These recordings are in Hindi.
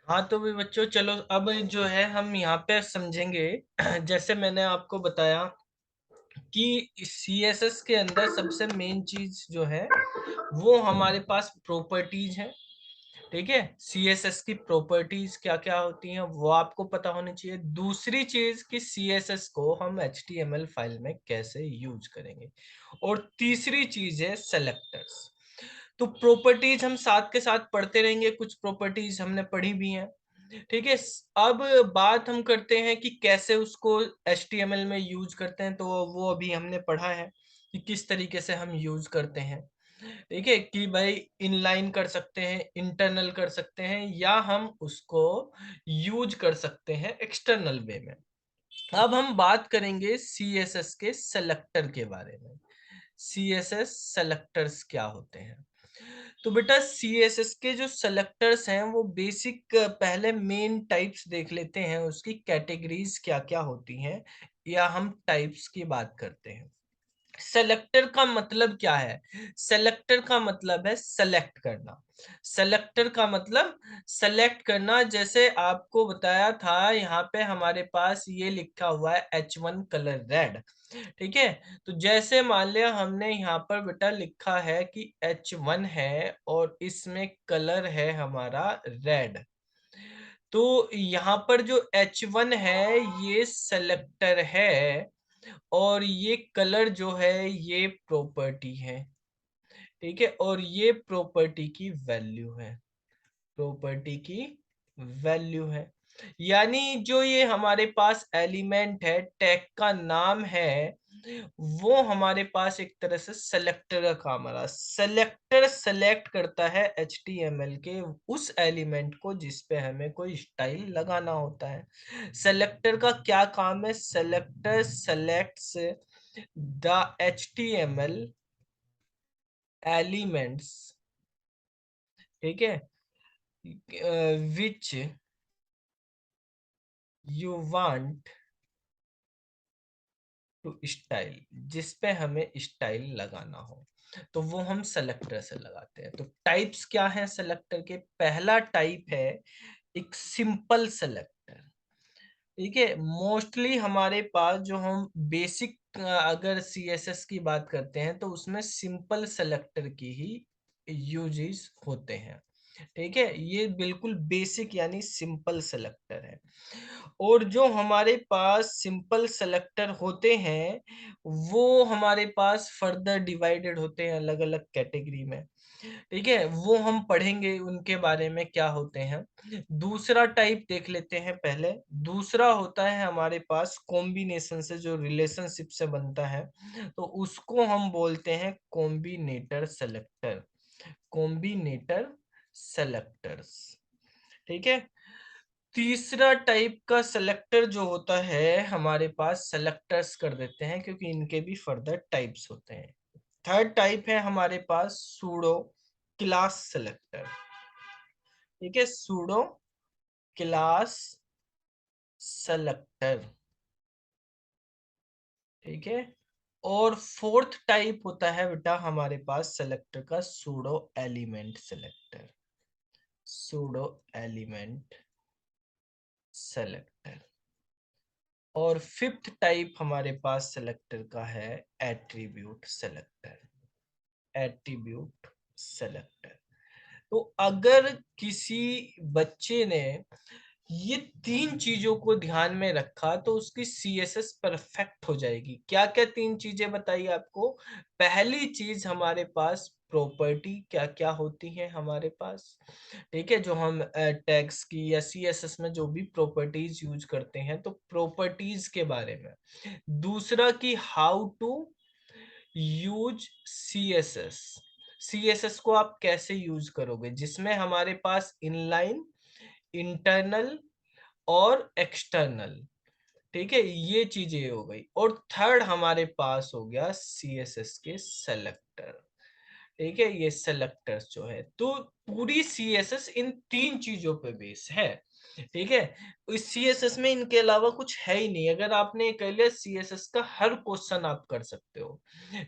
हाँ तो भी बच्चों चलो अब जो है हम यहाँ पे समझेंगे। जैसे मैंने आपको बताया कि सीएसएस के अंदर सबसे मेन चीज जो है वो हमारे पास प्रॉपर्टीज है। ठीक है, सीएसएस की प्रॉपर्टीज क्या क्या होती हैं वो आपको पता होनी चाहिए। दूसरी चीज कि सीएसएस को हम एचटीएमएल फाइल में कैसे यूज करेंगे, और तीसरी चीज है सेलेक्टर्स। तो प्रॉपर्टीज हम साथ के साथ पढ़ते रहेंगे, कुछ प्रॉपर्टीज हमने पढ़ी भी हैं। ठीक है, अब बात हम करते हैं कि कैसे उसको एचटीएमएल में यूज करते हैं, तो वो अभी हमने पढ़ा है कि किस तरीके से हम यूज करते हैं। ठीक है, कि भाई इनलाइन कर सकते हैं, इंटरनल कर सकते हैं, या हम उसको यूज कर सकते हैं एक्सटर्नल वे में। अब हम बात करेंगे सीएसएस के सेलेक्टर के बारे में। सीएसएस सेलेक्टर्स क्या होते हैं? तो बेटा सीएसएस के जो सेलेक्टर्स हैं वो बेसिक पहले मेन टाइप्स देख लेते हैं, उसकी कैटेगरीज क्या क्या होती हैं, या हम टाइप्स की बात करते हैं। सेलेक्टर का मतलब क्या है? सेलेक्टर का मतलब है सेलेक्ट करना। सेलेक्टर का मतलब सेलेक्ट करना। जैसे आपको बताया था, यहाँ पे हमारे पास ये लिखा हुआ है H1 कलर रेड। ठीक है, तो जैसे मान लिया हमने यहाँ पर बेटा लिखा है कि H1 है और इसमें कलर है हमारा रेड, तो यहाँ पर जो H1 है ये सेलेक्टर है, और ये कलर जो है ये प्रॉपर्टी है। ठीक है, और ये प्रॉपर्टी की वैल्यू है। प्रॉपर्टी की वैल्यू है, यानी जो ये हमारे पास एलिमेंट है, टैग का नाम है, वो हमारे पास एक तरह से सेलेक्टर का काम आ रहा है। सेलेक्टर सेलेक्ट करता है एचटीएमएल के उस एलिमेंट को जिस पे हमें कोई स्टाइल लगाना होता है। सेलेक्टर का क्या काम है? Selector selects the HTML elements, ठीक है, which you want to style, जिस पे हमें स्टाइल लगाना हो, तो वो हम सेलेक्टर से लगाते हैं। तो टाइप्स क्या है सेलेक्टर के? पहला टाइप है एक सिंपल सेलेक्टर। ठीक है, मोस्टली हमारे पास जो हम बेसिक अगर सीएसएस की बात करते हैं तो उसमें सिंपल सेलेक्टर की ही यूजेस होते हैं। ठीक है, ये बिल्कुल बेसिक यानी सिंपल सेलेक्टर है। और जो हमारे पास सिंपल सेलेक्टर होते हैं वो हमारे पास फर्दर डिवाइडेड होते हैं अलग अलग कैटेगरी में। ठीक है, वो हम पढ़ेंगे उनके बारे में क्या होते हैं। दूसरा टाइप देख लेते हैं पहले। दूसरा होता है हमारे पास कॉम्बिनेशन से, जो रिलेशनशिप से बनता है, तो उसको हम बोलते हैं कॉम्बिनेटर सेलेक्टर। Combinator selectors. ठीक है, तीसरा टाइप का सेलेक्टर जो होता है हमारे पास, सेलेक्टर्स कर देते हैं क्योंकि इनके भी फर्दर टाइप्स होते हैं। थर्ड टाइप है हमारे पास सूडो क्लास सेलेक्टर। ठीक है, सूडो क्लास सेलेक्टर। ठीक है, और फोर्थ टाइप होता है बेटा हमारे पास सेलेक्टर का pseudo element selector. Pseudo element selector. और फिफ्थ टाइप हमारे पास सेलेक्टर का है एट्रीब्यूट सेलेक्टर। Attribute selector. तो अगर किसी बच्चे ने ये तीन चीजों को ध्यान में रखा तो उसकी सीएसएस परफेक्ट हो जाएगी। क्या क्या तीन चीजें बताइए आपको? पहली चीज हमारे पास प्रॉपर्टी क्या क्या होती है हमारे पास। ठीक है, जो हम टैग्स की या सीएसएस में जो भी प्रॉपर्टीज यूज करते हैं, तो प्रॉपर्टीज के बारे में। दूसरा कि how to use CSS. CSS को आप कैसे यूज करोगे, जिसमें हमारे पास इनलाइन, इंटरनल और एक्सटर्नल। ठीक है, ये चीजें हो गई। और थर्ड हमारे पास हो गया सीएसएस के सेलेक्टर। ठीक है, ये सेलेक्टर्स जो है, तो पूरी सीएसएस इन तीन चीजों पे बेस है। ठीक है? इस सीएसएस में इनके अलावा कुछ है ही नहीं। अगर आपने ये कर लिया, सीएसएस का हर क्वेश्चन आप कर सकते हो।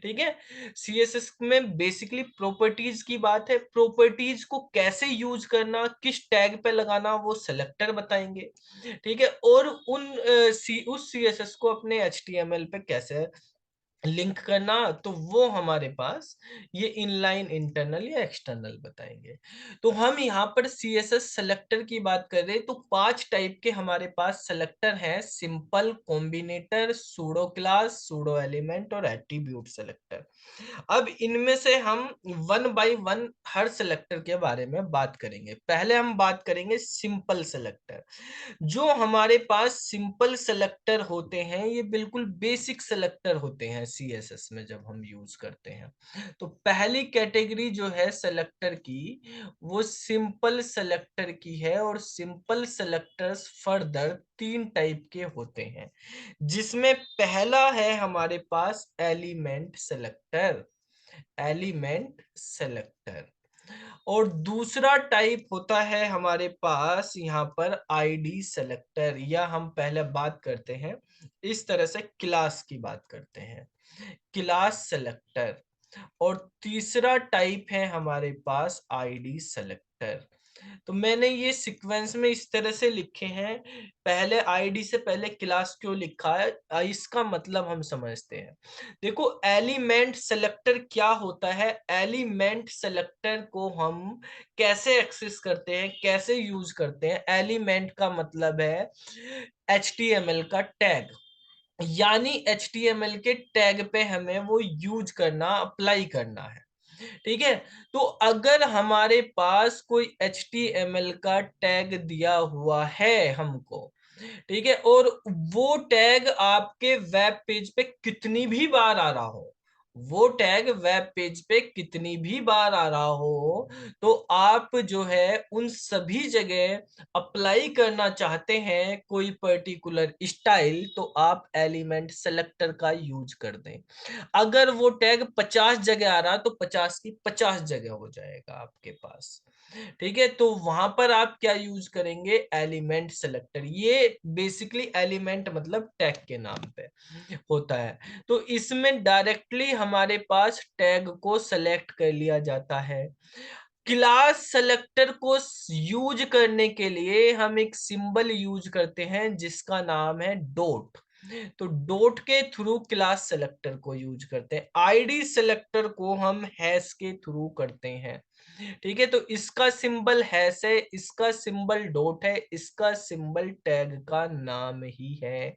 ठीक है? सीएसएस में बेसिकली प्रॉपर्टीज की बात है। प्रॉपर्टीज को कैसे यूज करना, किस टैग पे लगाना, वो सिलेक्टर बताएंगे। ठीक है? और उस सीएसएस को अपने एचटीएमएल पे कैसे लिंक करना, तो वो हमारे पास ये इनलाइन इंटरनल या एक्सटर्नल बताएंगे। तो हम यहाँ पर सीएसएस सेलेक्टर की बात कर रहे हैं, तो 5 टाइप के हमारे पास सेलेक्टर हैं: simple, combinator, pseudo class, pseudo element और एट्रीब्यूट सेलेक्टर। अब इनमें से हम one by one her selector के बारे में बात करेंगे। पहले हम बात करेंगे सिंपल सेलेक्टर। जो हमारे पास सिंपल सेलेक्टर होते हैं, ये बिल्कुल बेसिक सेलेक्टर होते हैं सीएसएस में जब हम यूज करते हैं। तो पहली कैटेगरी जो है सेलेक्टर की, वो सिंपल सेलेक्टर की है। और सिंपल सेलेक्टर्स फर्दर 3 टाइप के होते हैं, जिसमें पहला है हमारे पास एलिमेंट सेलेक्टर। Element selector. और दूसरा टाइप होता है हमारे पास यहाँ पर आईडी सेलेक्टर, या हम पहले बात करते हैं इस तरह से, क्लास की बात करते हैं, क्लास सेलेक्टर। और तीसरा टाइप है हमारे पास आईडी सेलेक्टर। तो मैंने ये सीक्वेंस में इस तरह से लिखे हैं। पहले आईडी से पहले क्लास क्यों लिखा है, इसका मतलब हम समझते हैं। देखो, एलिमेंट सेलेक्टर क्या होता है, एलिमेंट सेलेक्टर को हम कैसे एक्सेस करते हैं, कैसे यूज करते हैं। एलिमेंट का मतलब है एचटीएमएल का टैग, यानी एचटीएमएल के टैग पे हमें वो यूज करना, अप्लाई करना है। ठीक है? तो अगर हमारे पास कोई एचटीएमएल का टैग दिया हुआ है हमको, ठीक है, और वो टैग आपके वेब पेज पे कितनी भी बार आ रहा हो, वो टैग वेब पेज पे कितनी भी बार आ रहा हो, तो आप जो है उन सभी जगह अप्लाई करना चाहते हैं कोई पर्टिकुलर स्टाइल, तो आप एलिमेंट सेलेक्टर का यूज कर दें। अगर वो टैग 50 जगह आ रहा, तो 50 की 50 जगह हो जाएगा आपके पास। ठीक है? तो वहां पर आप क्या यूज करेंगे, एलिमेंट सेलेक्टर। ये बेसिकली एलिमेंट मतलब टैग के नाम पे होता है। तो इसमें डायरेक्टली हमारे पास टैग को सेलेक्ट कर लिया जाता है। क्लास सेलेक्टर को यूज करने के लिए हम एक सिंबल यूज करते हैं जिसका नाम है डॉट। तो डॉट के थ्रू क्लास सेलेक्टर को यूज करते हैं। आईडी सेलेक्टर को हम हैश के थ्रू करते हैं। ठीक है? तो इसका सिंबल हैश है, इसका सिंबल डॉट है, इसका सिंबल टैग का नाम ही है।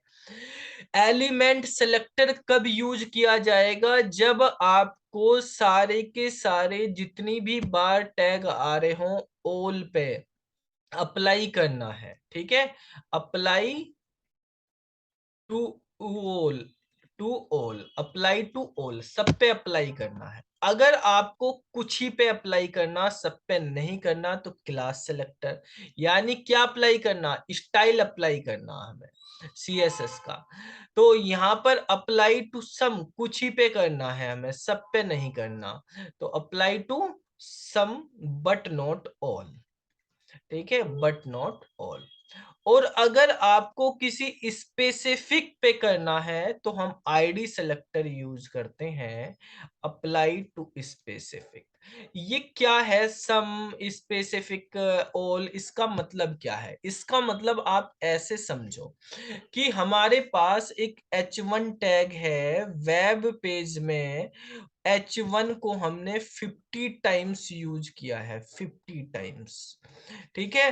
एलिमेंट सेलेक्टर कब यूज किया जाएगा, जब आपको सारे के सारे जितनी भी बार टैग आ रहे हो ऑल पे अप्लाई करना है। ठीक है? Apply to all, to all, apply to all, सब पे अप्लाई करना है। अगर आपको कुछ ही पे अप्लाई करना, सब पे नहीं करना, तो क्लास सेलेक्टर, यानी क्या अप्लाई करना, स्टाइल अप्लाई करना हमें सीएसएस का। तो यहाँ पर अप्लाई टू सम, कुछ ही पे करना है हमें, सब पे नहीं करना। तो apply to some but not all. ठीक है? But not all. और अगर आपको किसी स्पेसिफिक पे करना है, तो हम आईडी सेलेक्टर यूज करते हैं, अप्लाई टू स्पेसिफिक। ये क्या है सम, स्पेसिफिक, ऑल, इसका मतलब क्या है? इसका मतलब आप ऐसे समझो कि हमारे पास एक H1 टैग है वेब पेज में। H1 को हमने 50 टाइम्स यूज किया है, 50 टाइम्स। ठीक है?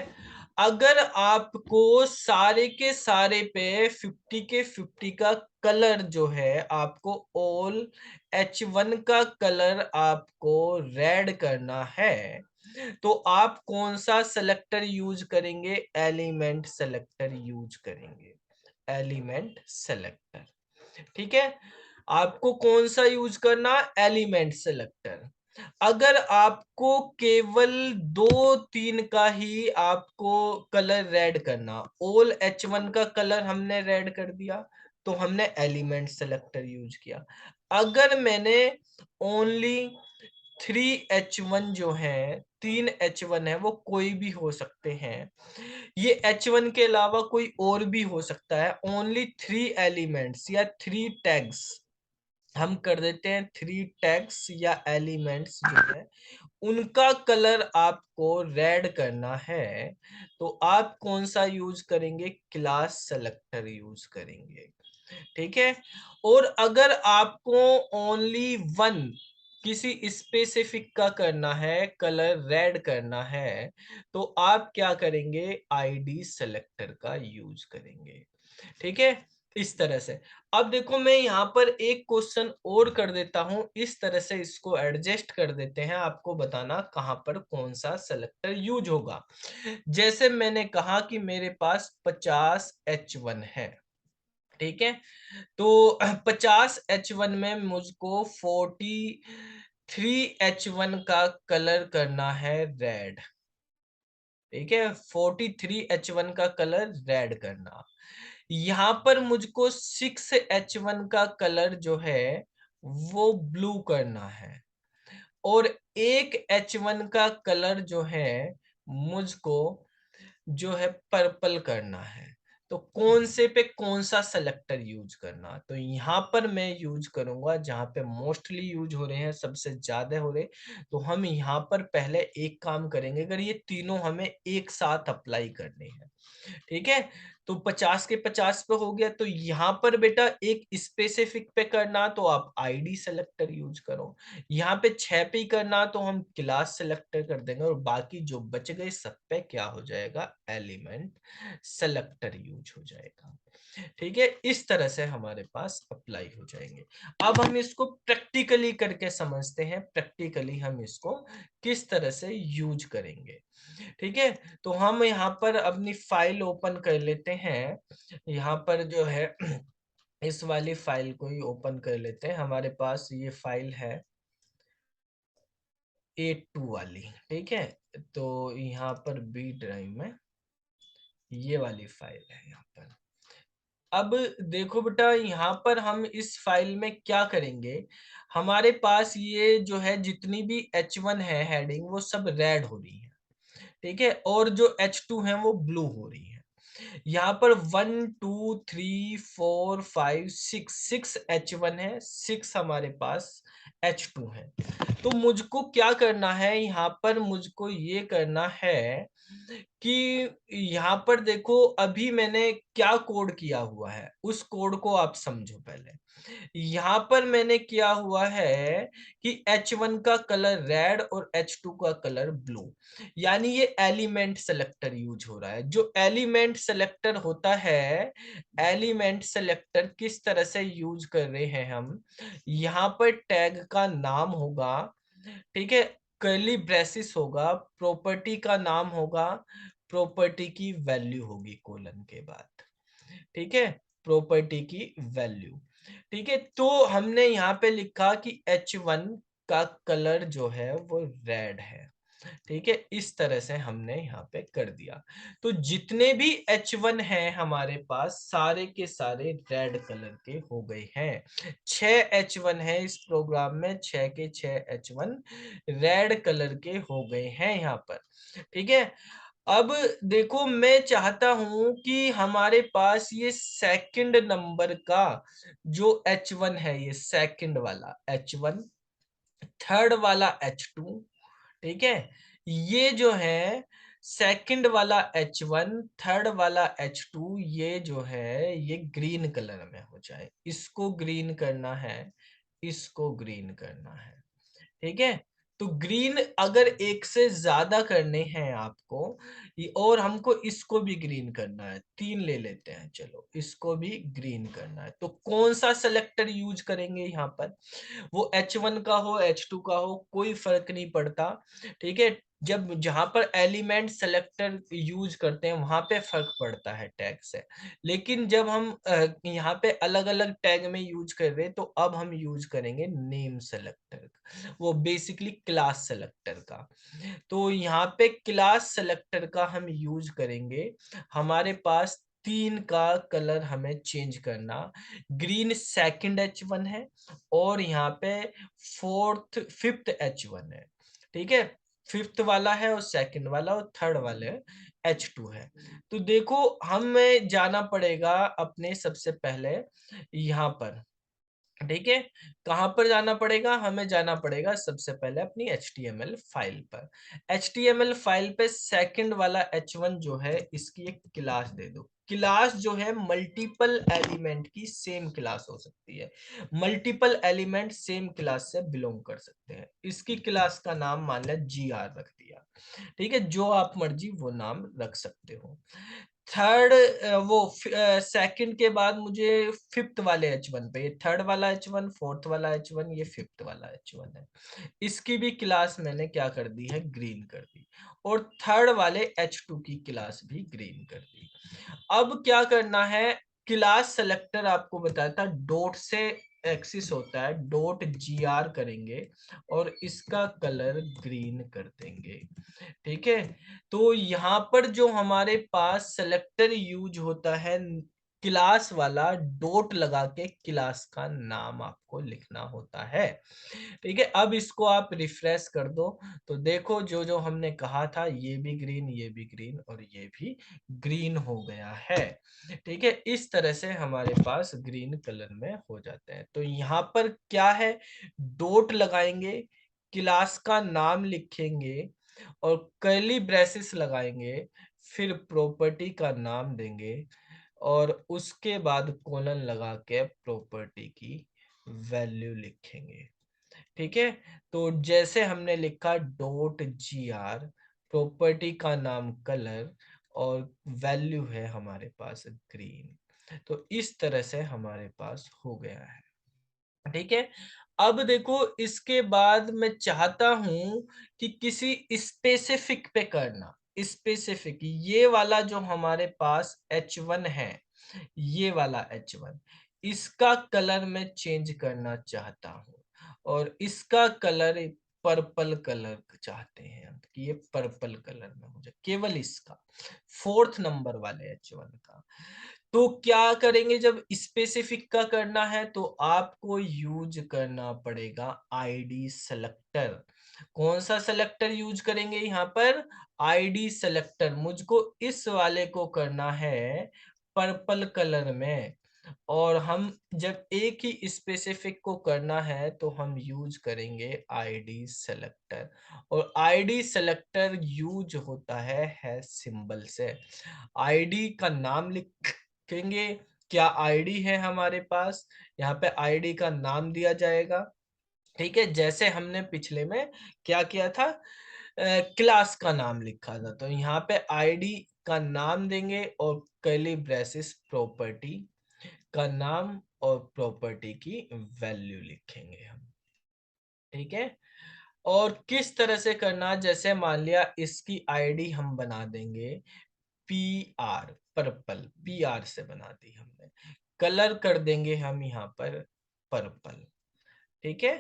अगर आपको सारे के सारे पे 50 के 50 का कलर जो है, आपको ऑल H1 का कलर आपको रेड करना है, तो आप कौन सा सेलेक्टर यूज करेंगे, एलिमेंट सेलेक्टर यूज करेंगे, एलिमेंट सेलेक्टर। ठीक है? आपको कौन सा यूज करना, एलिमेंट सेलेक्टर। अगर आपको केवल 2-3 का ही आपको कलर रेड करना, ऑल H1 का कलर हमने रेड कर दिया, तो हमने एलिमेंट सेलेक्टर यूज किया। अगर मैंने ओनली 3H1 जो है, 3 H1 है वो कोई भी हो सकते हैं। ये H1 के अलावा कोई और भी हो सकता है। ओनली 3 एलिमेंट्स या 3 टैग्स हम कर देते हैं, 3 टैग्स या एलिमेंट्स जो है उनका कलर आपको रेड करना है। तो आप कौन सा यूज करेंगे? क्लास सेलेक्टर यूज करेंगे। ठीक है। और अगर आपको ओनली वन किसी स्पेसिफिक का करना है, कलर रेड करना है, तो आप क्या करेंगे? आईडी सेलेक्टर का यूज करेंगे। ठीक है, इस तरह से। अब देखो मैं यहाँ पर एक क्वेश्चन और कर देता हूं, इस तरह से इसको एडजस्ट कर देते हैं, आपको बताना कहां पर कौन सा सेलेक्टर यूज होगा। जैसे मैंने कहा कि मेरे पास 50H1 है। ठीक है, तो 50H1 में मुझको 43H1 का कलर करना है रेड। ठीक है, 43H1 का कलर रेड करना। यहाँ पर मुझको 6H1 का कलर जो है वो ब्लू करना है। और एक H1 का कलर जो है मुझको जो है पर्पल करना है। तो कौन से पे कौन सा सेलेक्टर यूज करना? तो यहाँ पर मैं यूज करूंगा जहां पे मोस्टली यूज हो रहे हैं, सबसे ज्यादा हो रहे। तो हम यहाँ पर पहले एक काम करेंगे, अगर ये तीनों हमें एक साथ अप्लाई करने हैं। ठीक है, तो 50 के 50 पे हो गया। तो यहाँ पर बेटा एक स्पेसिफिक पे करना तो आप आईडी सेलेक्टर यूज करो। यहाँ पे 6 पे ही करना तो हम क्लास सेलेक्टर कर देंगे, और बाकी जो बच गए सब पे क्या हो जाएगा? एलिमेंट सेलेक्टर यूज हो जाएगा। ठीक है, इस तरह से हमारे पास अप्लाई हो जाएंगे। अब हम इसको प्रैक्टिकली करके समझते हैं, प्रैक्टिकली हम इसको किस तरह से यूज करेंगे। ठीक है, तो हम यहाँ पर अपनी फाइल ओपन कर लेते हैं। यहाँ पर जो है इस वाली फाइल को ही ओपन कर लेते हैं। हमारे पास ये फाइल है A2 वाली। ठीक है, तो यहाँ पर बी ड्राइव में ये वाली फाइल है यहाँ पर। अब देखो बेटा, यहाँ पर हम इस फाइल में क्या करेंगे? हमारे पास ये जो है जितनी भी H1 है हेडिंग, वो सब रेड हो रही है। ठीक है, और जो H2 है वो ब्लू हो रही है। यहाँ पर 1 2 3 4 5 6 H1 है, 6 हमारे पास H2 है। तो मुझको क्या करना है? यहाँ पर मुझको ये करना है कि यहाँ पर देखो अभी मैंने क्या कोड किया हुआ है, उस कोड को आप समझो पहले। यहाँ पर मैंने किया हुआ है कि H1 का कलर रेड और H2 का कलर ब्लू, यानी ये एलिमेंट सेलेक्टर यूज हो रहा है। जो एलिमेंट सेलेक्टर होता है, एलिमेंट सेलेक्टर किस तरह से यूज कर रहे हैं हम? यहाँ पर टैग का नाम होगा, ठीक है, कर्ली ब्रेसिस होगा, प्रॉपर्टी का नाम होगा, प्रॉपर्टी की वैल्यू होगी कोलन के बाद। ठीक है, प्रॉपर्टी की वैल्यू। ठीक है, तो हमने यहाँ पे लिखा कि H1 का कलर जो है वो रेड है। ठीक है, इस तरह से हमने यहाँ पे कर दिया। तो जितने भी H1 हैं हमारे पास, सारे के सारे रेड कलर के हो गए हैं। 6 H1 है इस प्रोग्राम में, 6 के 6 H1 रेड कलर के हो गए हैं यहाँ पर। ठीक है, अब देखो मैं चाहता हूं कि हमारे पास ये सेकंड नंबर का जो H1 है, ये सेकंड वाला H1, थर्ड वाला H2, ठीक है, ये जो है सेकंड वाला H1, थर्ड वाला H2, ये जो है ये ग्रीन कलर में हो जाए। इसको ग्रीन करना है, इसको ग्रीन करना है। ठीक है, तो ग्रीन अगर एक से ज्यादा करने हैं आपको, और हमको इसको भी ग्रीन करना है, 3 ले लेते हैं, चलो इसको भी ग्रीन करना है, तो कौन सा सेलेक्टर यूज करेंगे यहाँ पर? वो H1 का हो, H2 का हो, कोई फर्क नहीं पड़ता। ठीक है, जब जहां पर एलिमेंट सेलेक्टर यूज करते हैं वहां पे फर्क पड़ता है टैग से। लेकिन जब हम यहाँ पे अलग अलग टैग में यूज कर रहे हैं, तो अब हम यूज करेंगे नेम सेलेक्टर, वो बेसिकली क्लास सेलेक्टर का। तो यहाँ पे क्लास सेलेक्टर का हम यूज करेंगे। हमारे पास 3 का कलर हमें चेंज करना। ग्रीन सेकंड H1 है, और यहाँ पे फिफ्थ H1 है। ठीक है, फिफ्थ वाला है और सेकंड वाला और थर्ड वाले H2 है। तो देखो हमें जाना पड़ेगा अपने सबसे पहले यहाँ पर, ठीक है। कहां पर जाना पड़ेगा, हमें जाना पड़ेगा सबसे पहले अपनी HTML फाइल पर। HTML फाइल पे सेकंड वाला H1 जो है इसकी एक क्लास दे दो। क्लास जो है मल्टीपल एलिमेंट की सेम क्लास हो सकती है, मल्टीपल एलिमेंट सेम क्लास से बिलोंग कर सकते हैं। इसकी क्लास का नाम मान लिया GR रख दिया, ठीक है। जो आप मर्जी वो नाम रख सकते हो। थर्ड वो सेकंड के बाद मुझे फिफ्थ वाले H1 पे, ये थर्ड वाला H1, फोर्थ वाला H1, ये फिफ्थ वाला H1 है। इसकी भी क्लास मैंने क्या कर दी है, ग्रीन कर दी। और थर्ड वाले H2 की क्लास भी ग्रीन कर दी। अब क्या करना है, क्लास सेलेक्टर आपको बताया था डॉट से एक्सिस होता है, डॉट GR करेंगे और इसका कलर ग्रीन कर देंगे, ठीक है। तो यहाँ पर जो हमारे पास सेलेक्टर यूज होता है, क्लास वाला डॉट लगा के क्लास का नाम आपको लिखना होता है, ठीक है। अब इसको आप रिफ्रेश कर दो तो देखो जो जो हमने कहा था ये भी ग्रीन, ये भी ग्रीन और ये भी ग्रीन हो गया है, ठीक है। इस तरह से हमारे पास ग्रीन कलर में हो जाते हैं। तो यहाँ पर क्या है, डॉट लगाएंगे, क्लास का नाम लिखेंगे और कर्ली ब्रेसेस लगाएंगे, फिर प्रॉपर्टी का नाम देंगे और उसके बाद कोलन लगा के प्रॉपर्टी की वैल्यू लिखेंगे, ठीक है। तो जैसे हमने लिखा .gr, प्रॉपर्टी का नाम कलर और वैल्यू है हमारे पास ग्रीन। तो इस तरह से हमारे पास हो गया है, ठीक है। अब देखो इसके बाद मैं चाहता हूं कि किसी स्पेसिफिक पे करना, स्पेसिफिक ये वाला जो हमारे पास H1 है, ये वाला H1, इसका कलर मैं चेंज करना चाहता हूं और इसका कलर पर्पल कलर चाहते हैं हम कि ये पर्पल कलर में हो जाए, केवल इसका फोर्थ नंबर वाले H1 का। तो क्या करेंगे, जब स्पेसिफिक का करना है तो आपको यूज करना पड़ेगा आईडी सेलेक्टर। कौन सा सेलेक्टर यूज करेंगे यहाँ पर, आईडी सेलेक्टर। मुझको इस वाले को करना है पर्पल कलर में, और हम जब एक ही स्पेसिफिक को करना है तो हम यूज करेंगे आईडी सेलेक्टर। और आईडी सेलेक्टर यूज होता है सिंबल से। आईडी का नाम लिखेंगे, क्या आईडी है हमारे पास, यहाँ पे आईडी का नाम दिया जाएगा, ठीक है। जैसे हमने पिछले में क्या किया था, क्लास का नाम लिखा था, तो यहाँ पे आईडी का नाम देंगे और कर्ली ब्रेसेस प्रॉपर्टी का नाम और प्रॉपर्टी की वैल्यू लिखेंगे हम, ठीक है। और किस तरह से करना, जैसे मान लिया इसकी आईडी हम बना देंगे PR, पर्पल, PR से बना दी हमने, कलर कर देंगे हम यहाँ पर पर्पल, ठीक है।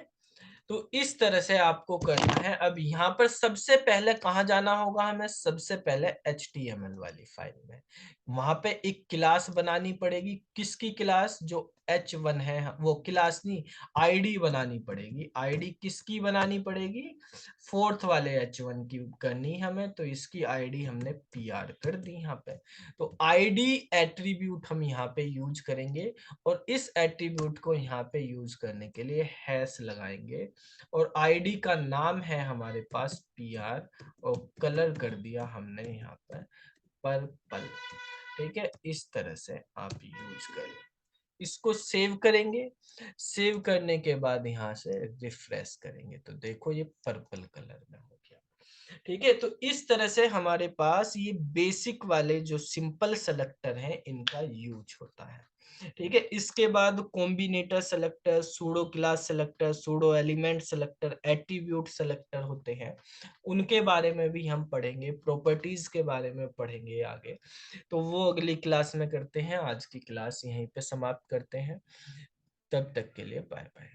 तो इस तरह से आपको करना है। अब यहाँ पर सबसे पहले कहाँ जाना होगा हमें, सबसे पहले HTML वाली फाइल में, वहां पे एक क्लास बनानी पड़ेगी। किसकी क्लास, जो H1 है वो क्लास नहीं, आईडी बनानी पड़ेगी। आईडी किसकी बनानी पड़ेगी, फोर्थ वाले H1 की करनी हमें, तो इसकी आईडी हमने PR कर दी यहाँ पे। तो आईडी एट्रीब्यूट हम यहाँ पे यूज करेंगे और इस एट्रीब्यूट को यहाँ पे यूज करने के लिए हैश लगाएंगे और आईडी का नाम है हमारे पास PR और कलर कर दिया हमने यहाँ पर पर्पल, ठीक है। इस तरह से आप यूज करें, इसको सेव करेंगे। सेव करने के बाद यहाँ से रिफ्रेश करेंगे तो देखो ये पर्पल कलर में हो गया, ठीक है। तो इस तरह से हमारे पास ये बेसिक वाले जो सिंपल सेलेक्टर हैं इनका यूज होता है, ठीक है। इसके बाद combinator selector, pseudo class selector, pseudo element selector, attribute selector होते हैं, उनके बारे में भी हम पढ़ेंगे, प्रॉपर्टीज के बारे में पढ़ेंगे आगे। तो वो अगली क्लास में करते हैं। आज की क्लास यहीं पे समाप्त करते हैं, तब तक के लिए बाय बाय।